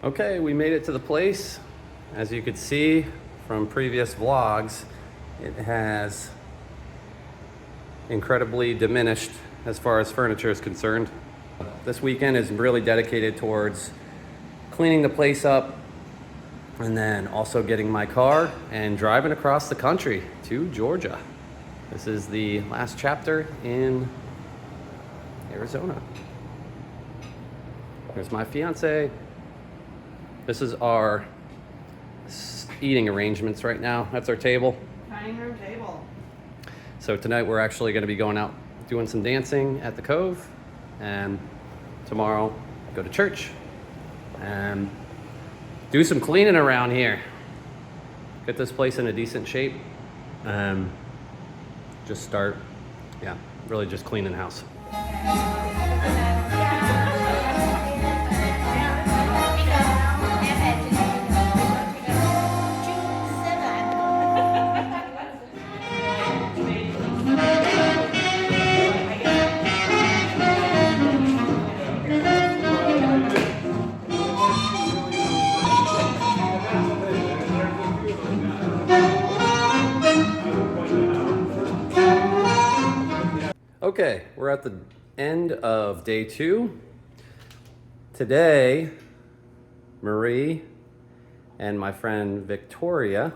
Okay, we made it to the place. As you could see from previous vlogs, it has incredibly diminished as far as furniture is concerned. This weekend is really dedicated towards cleaning the place up and then also getting my car and driving across the country to Georgia. This is the last chapter in Arizona. Here's my fiance. This is our eating arrangements right now. That's our table. Dining room table. So tonight we're actually gonna be going out doing some dancing at the Cove, and tomorrow go to church and do some cleaning around here. Get this place in a decent shape and just start, really just cleaning the house. Okay, we're at the end of day 2. Today, Marie and my friend Victoria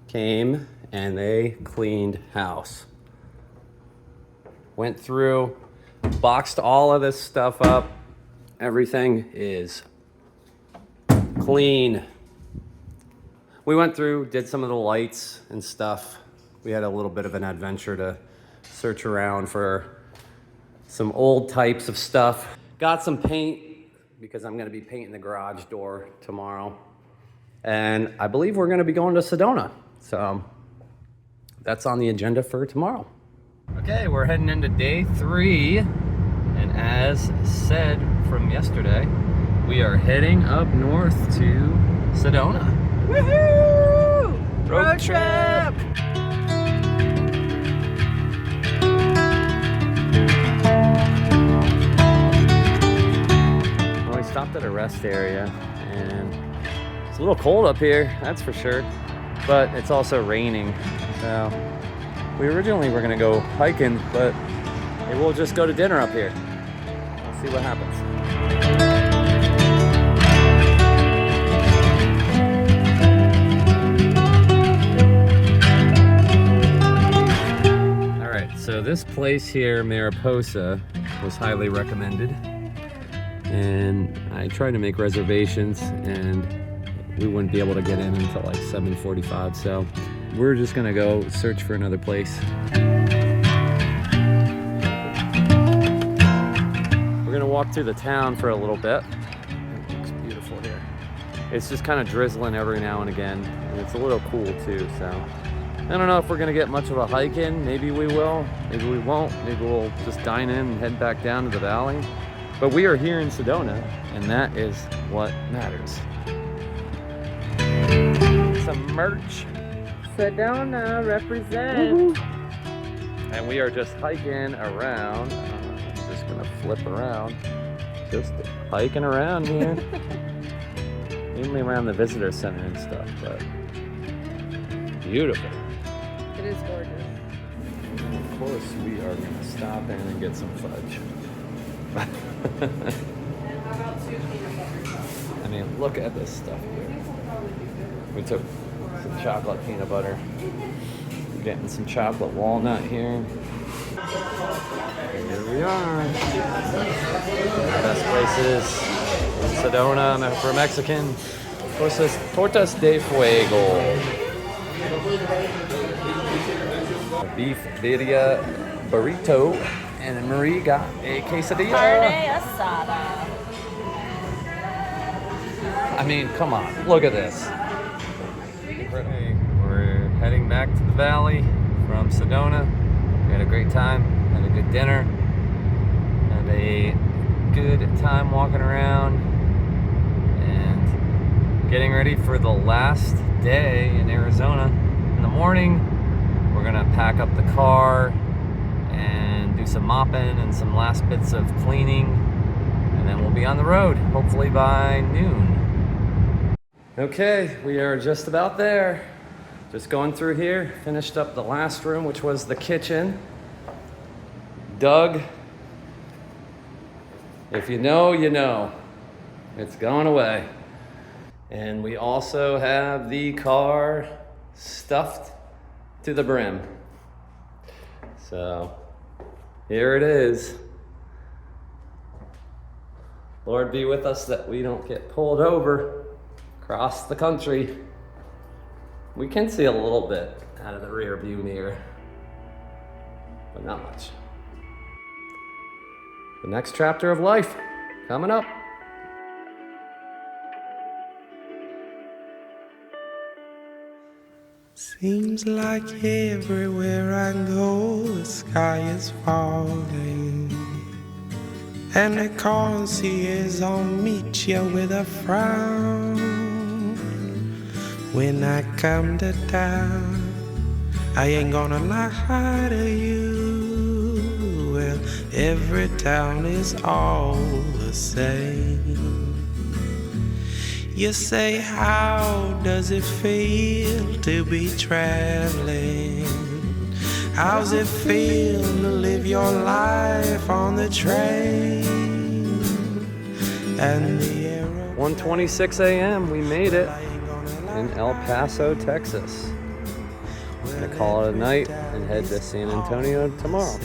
came and they cleaned house. Went through, boxed all of this stuff up. Everything is clean. We went through, did some of the lights and stuff. We had a little bit of an adventure to search around for some old types of stuff. Got some paint because I'm gonna be painting the garage door tomorrow. And I believe we're gonna be going to Sedona. So that's on the agenda for tomorrow. Okay, we're heading into day 3. And as said from yesterday, we are heading up north to Sedona. Woohoo! Road trip! Stopped at a rest area and it's a little cold up here, that's for sure, but it's also raining. So we originally were gonna go hiking, but maybe we'll just go to dinner up here. We'll see what happens. All right, so this place here, Mariposa, was highly recommended. And I tried to make reservations and we wouldn't be able to get in until like 7:45. So we're just gonna go search for another place. We're gonna walk through the town for a little bit. It looks beautiful here. It's just kind of drizzling every now and again. And it's a little cool too, so. I don't know if we're gonna get much of a hike in. Maybe we will, maybe we won't. Maybe we'll just dine in and head back down to the valley. But we are here in Sedona, and that is what matters. Some merch. Sedona represent. And we are just hiking around. I'm just gonna flip around. Just hiking around here. Mainly around the visitor center and stuff, but beautiful. It is gorgeous. Of course, we are gonna stop in and get some fudge. And how about 2 peanut butter cups? I mean, look at this stuff here. We took some chocolate peanut butter. We're getting some chocolate walnut here. Here we are. Best places in Sedona for Mexican. Tortas de Fuego. A beef birria burrito. And then Marie got a quesadilla. Carne asada. I mean, come on, look at this. Okay, we're heading back to the valley from Sedona. We had a great time, had a good dinner, had a good time walking around, and getting ready for the last day in Arizona. In the morning, we're gonna pack up the car and do some mopping and some last bits of cleaning, and then we'll be on the road, hopefully by noon. Okay, we are just about there. Just going through here, finished up the last room, which was the kitchen. Doug, if you know, you know. It's going away. And we also have the car stuffed to the brim. So here it is. Lord be with us that we don't get pulled over across the country. We can see a little bit out of the rear view mirror, but not much. The next chapter of life coming up. Seems like everywhere I go, the sky is falling, and the concierge will meet you with a frown. When I come to town, I ain't gonna lie to you. Well, every town is all the same. You say, how does it feel to be traveling? How's it feel to live your life on the train? And the air 1:26 a.m. We made it in El Paso, Texas. We're gonna call it a night and head to San Antonio tomorrow.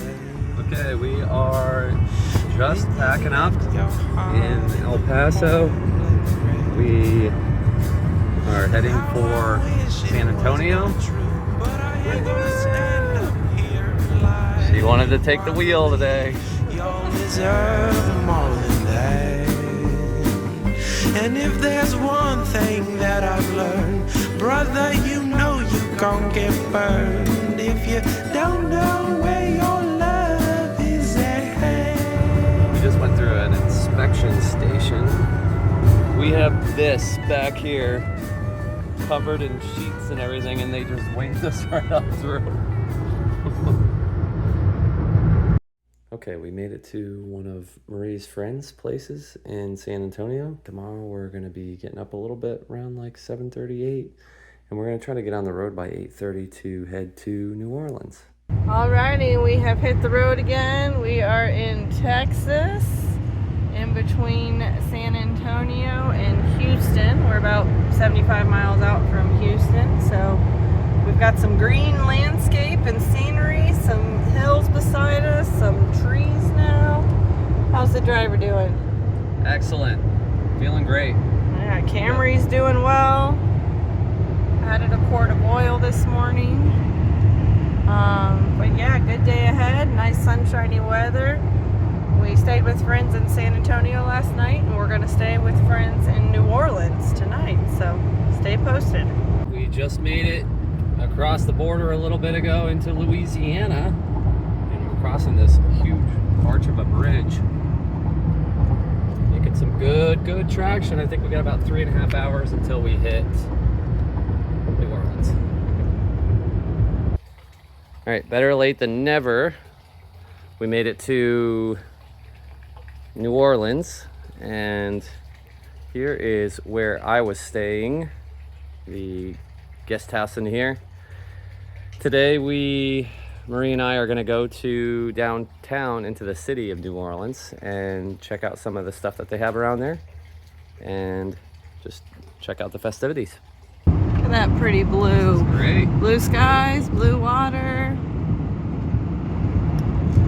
Okay, we are just packing up in El Paso. We are heading for San Antonio. She wanted to take the wheel today. And if there's one thing that I've learned, brother, you know you gon' get burned if you don't know where your love is at hand. We just went through an inspection station. We have this back here covered in sheets and everything, and they just waved us right up through. Okay, we made it to one of Marie's friends' places in San Antonio. Tomorrow we're gonna be getting up a little bit around like 7:38, and we're gonna try to get on the road by 8:30 to head to New Orleans. Alrighty, we have hit the road again. We are in Texas, in between San Antonio and Houston. We're about 75 miles out from Houston, so we've got some green landscape and scenery, some hills beside us, some trees now. How's the driver doing? Excellent. Feeling great. Yeah, Camry's doing well. Added a quart of oil this morning. But yeah, good day ahead. Nice sunshiny weather. We stayed with friends in San Antonio last night, and we're gonna stay with friends in New Orleans tonight, so stay posted. We just made it across the border a little bit ago into Louisiana, and we're crossing this huge arch of a bridge. Making some good traction. I think we got about 3.5 hours until we hit New Orleans. All right, better late than never. We made it to New Orleans, and here is where I was staying, the guest house in here. Today Marie and I are gonna go to downtown into the city of New Orleans and check out some of the stuff that they have around there and just check out the festivities. Look at that pretty blue. Great. Blue skies, blue water.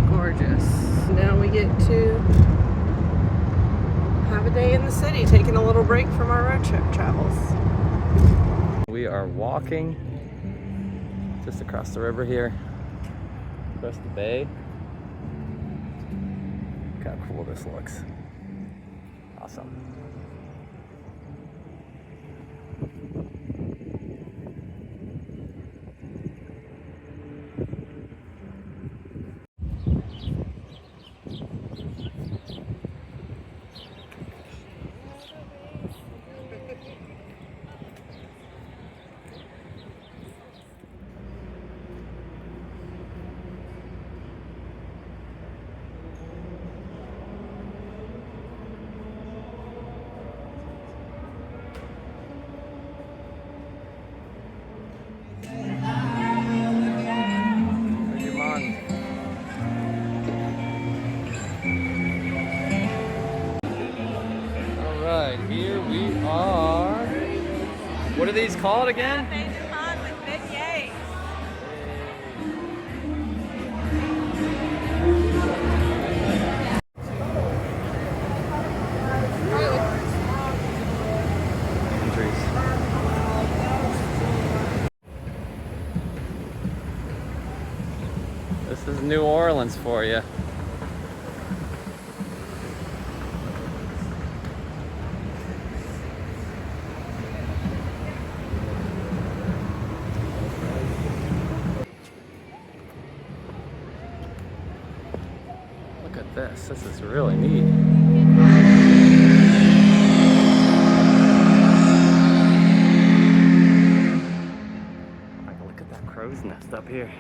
Gorgeous. Now we get to have a day in the city, taking a little break from our road trip travels. We are walking just across the river here, across the bay. Look how cool this looks. Awesome. we are. What are these called again? With big yays. This is New Orleans for you. Look at this. This is really neat. Look at that crow's nest up here.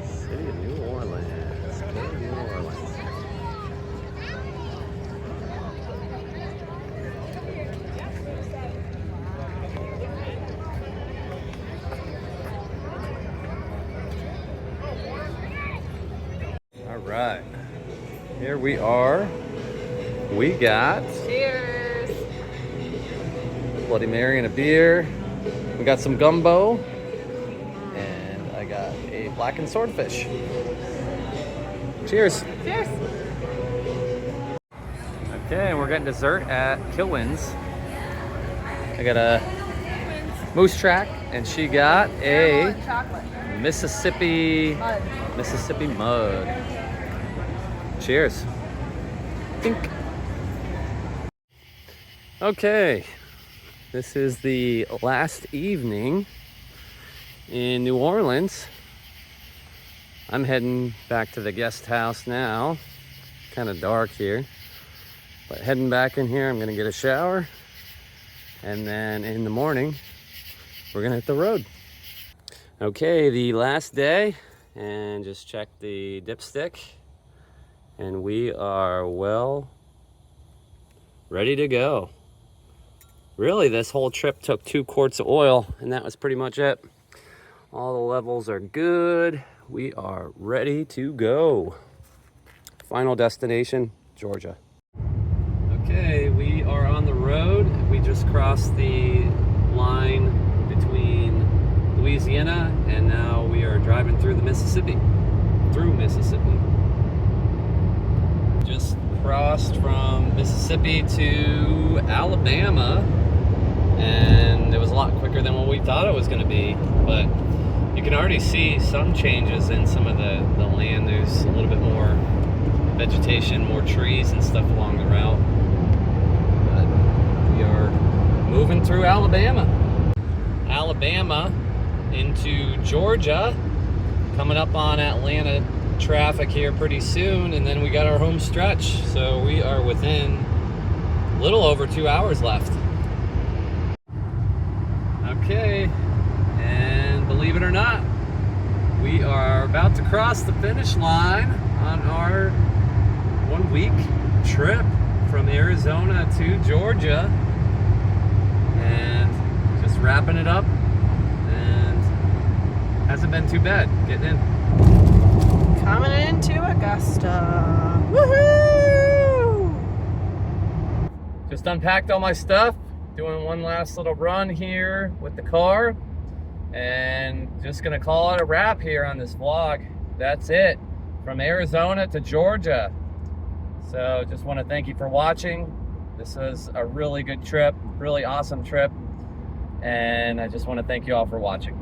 City of New Orleans. New Orleans. All right, here we are. We got Cheers. Bloody Mary and a beer. We got some gumbo, and I got a blackened swordfish. Cheers. Cheers. Okay, and we're getting dessert at Kilwin's. I got a moose track, and she got a Chocolate. Mississippi mud. Cheers. Tink. Okay, this is the last evening in New Orleans. I'm heading back to the guest house now. Kind of dark here, but heading back in here. I'm gonna get a shower, and then in the morning we're gonna hit the road. Okay, the last day, and just check the dipstick, and we are well ready to go. Really, this whole trip took 2 quarts of oil, and that was pretty much it. All the levels are good. We are ready to go. Final destination, Georgia. Okay, we are on the road. We just crossed the line between Louisiana, and now we are driving through the Mississippi. Just crossed from Mississippi to Alabama, and it was a lot quicker than what we thought it was going to be, but you can already see some changes in some of the land. There's a little bit more vegetation, more trees and stuff along the route, but we are moving through Alabama into Georgia, coming up on Atlanta traffic here pretty soon, and then we got our home stretch. So we are within a little over 2 hours left. Okay, and believe it or not, we are about to cross the finish line on our 1-week trip from Arizona to Georgia, and just wrapping it up, and hasn't been too bad getting in. Coming into Augusta. Woohoo! Just unpacked all my stuff, doing one last little run here with the car, and just gonna call it a wrap here on this vlog. That's it, from Arizona to Georgia. So just want to thank you for watching. This was a really good trip, really awesome trip, and I just want to thank you all for watching.